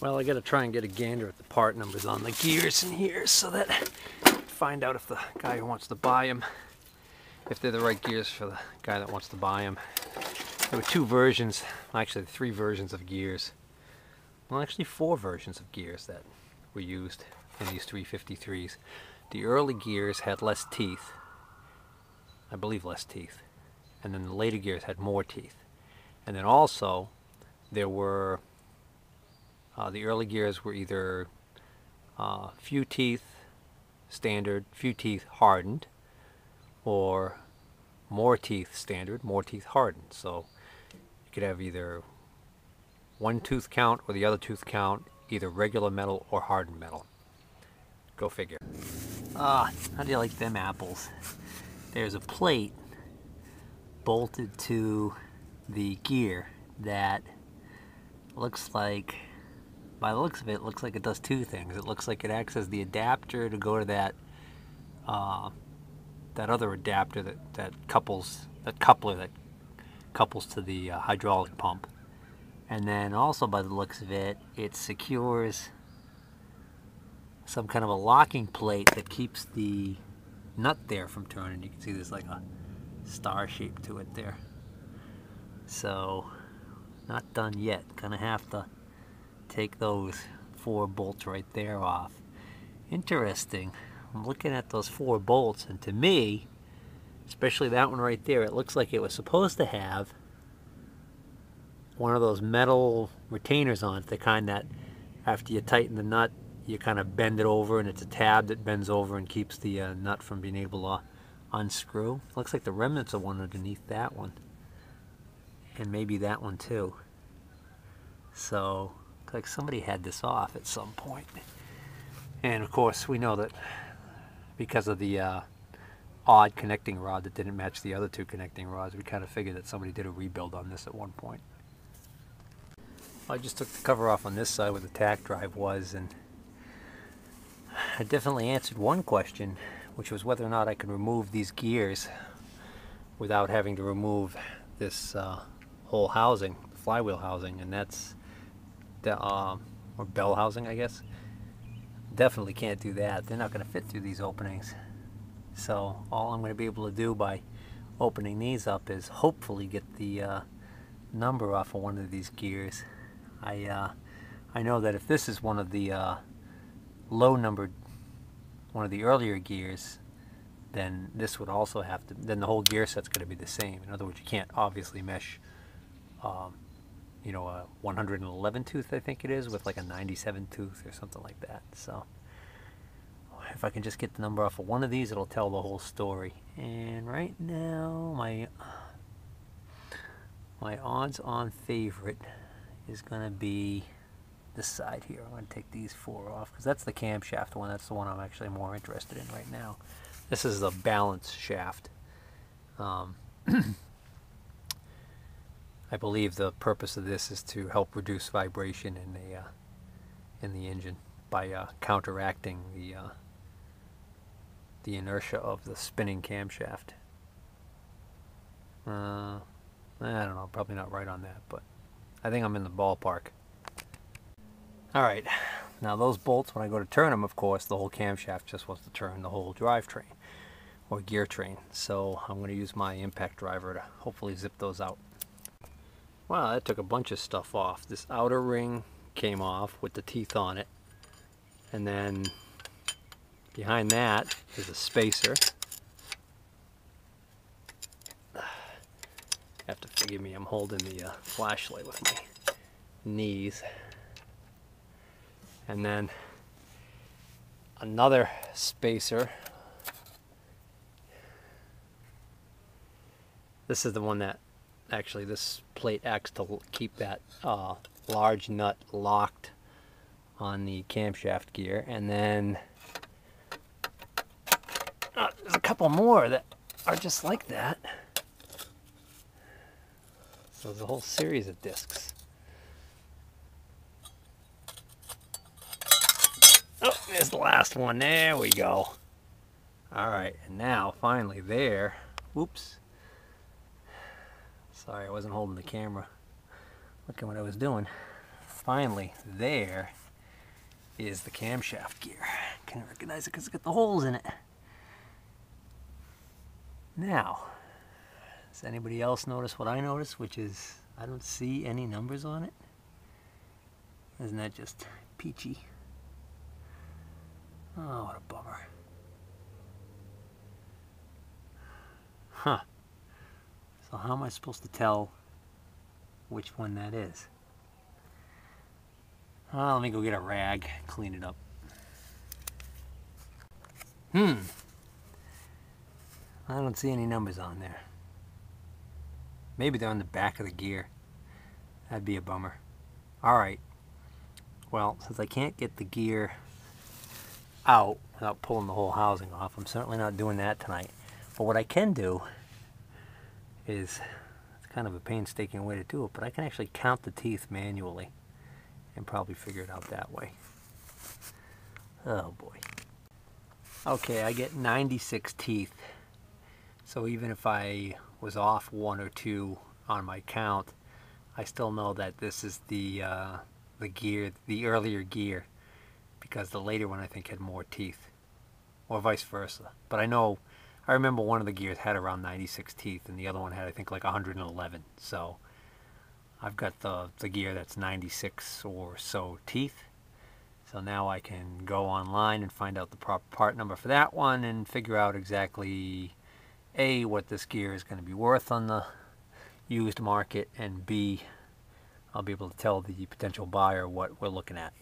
Well, I gotta try and get a gander at the part numbers on the gears in here so that find out if the guy who wants to buy them, if they're the right gears for the guy that wants to buy them. There were two versions, actually 3 versions of gears. Well, actually 4 versions of gears that were used in these 353s. The early gears had less teeth, I believe less teeth, and then the later gears had more teeth. And then also there were the early gears were either few teeth standard, few teeth hardened, or more teeth standard, more teeth hardened. So you could have either one tooth count or the other tooth count, either regular metal or hardened metal. Go figure. How do you like them apples? There's a plate bolted to the gear that looks like, by the looks of it, it looks like it does 2 things. It looks like it acts as the adapter to go to that that other adapter that couples to the hydraulic pump, and then also by the looks of it, it secures some kind of a locking plate that keeps the nut there from turning. You can see there's like a star shape to it there. So not done yet. Gonna have to take those 4 bolts right there off. Interesting. I'm looking at those 4 bolts, and to me, especially that one right there, it looks like it was supposed to have one of those metal retainers on it, the kind that after you tighten the nut, you kind of bend it over, and it's a tab that bends over and keeps the nut from being able to unscrew. Looks like the remnants of one underneath that one, and maybe that one too. So looks like somebody had this off at some point. And of course we know that because of the odd connecting rod that didn't match the other 2 connecting rods, we kind of figured that somebody did a rebuild on this at one point. I just took the cover off on this side where the tack drive was, and I definitely answered one question, which was whether or not I could remove these gears without having to remove this whole housing, the flywheel housing, and that's the or bell housing, I guess. Definitely can't do that. They're not going to fit through these openings. So all I'm going to be able to do by opening these up is hopefully get the number off of one of these gears. I know that if this is one of the low numbered, one of the earlier gears, then this would also have to, then the whole gear set's going to be the same. In other words, you can't obviously mesh you know, a 111 tooth, I think it is, with like a 97 tooth or something like that. So if I can just get the number off of one of these, it'll tell the whole story. And right now my odds-on favorite is going to be this side here. I'm going to take these 4 off because that's the camshaft one. That's the one I'm actually more interested in right now. This is the balance shaft. I believe the purpose of this is to help reduce vibration in the engine by counteracting the inertia of the spinning camshaft. I don't know, probably not right on that, but I think I'm in the ballpark. Alright, now those bolts, when I go to turn them, of course, the whole camshaft just wants to turn the whole drivetrain or gear train. So I'm going to use my impact driver to hopefully zip those out. Wow, that took a bunch of stuff off. This outer ring came off with the teeth on it. And then behind that is a spacer. You have to forgive me, I'm holding the flashlight with my knees. And then another spacer. This is the one that actually, this plate acts to keep that large nut locked on the camshaft gear. And then there's a couple more that are just like that. So there's a whole series of discs. Oh, there's the last one. There we go. Alright, and now finally there. Whoops. Sorry, I wasn't holding the camera. Look at what I was doing. finally, there is the camshaft gear. Can't recognize it because it's got the holes in it. Now, does anybody else notice what I noticed, which is I don't see any numbers on it? Isn't that just peachy? Oh, what a bummer. Huh. So how am I supposed to tell which one that is? Let me go get a rag, clean it up. I don't see any numbers on there. Maybe they're on the back of the gear. That'd be a bummer. Alright. Well, since I can't get the gear out without pulling the whole housing off, I'm certainly not doing that tonight. But what I can do is, it's kind of a painstaking way to do it, but I can actually count the teeth manually and probably figure it out that way. Oh boy. Okay, I get 96 teeth. So even if I was off 1 or 2 on my count, I still know that this is the gear, the earlier gear, because the later one I think had more teeth, or vice versa. But I remember one of the gears had around 96 teeth, and the other one had I think like 111. So I've got the gear that's 96 or so teeth. So now I can go online and find out the proper part number for that one and figure out exactly A, what this gear is going to be worth on the used market, and B, I'll be able to tell the potential buyer what we're looking at.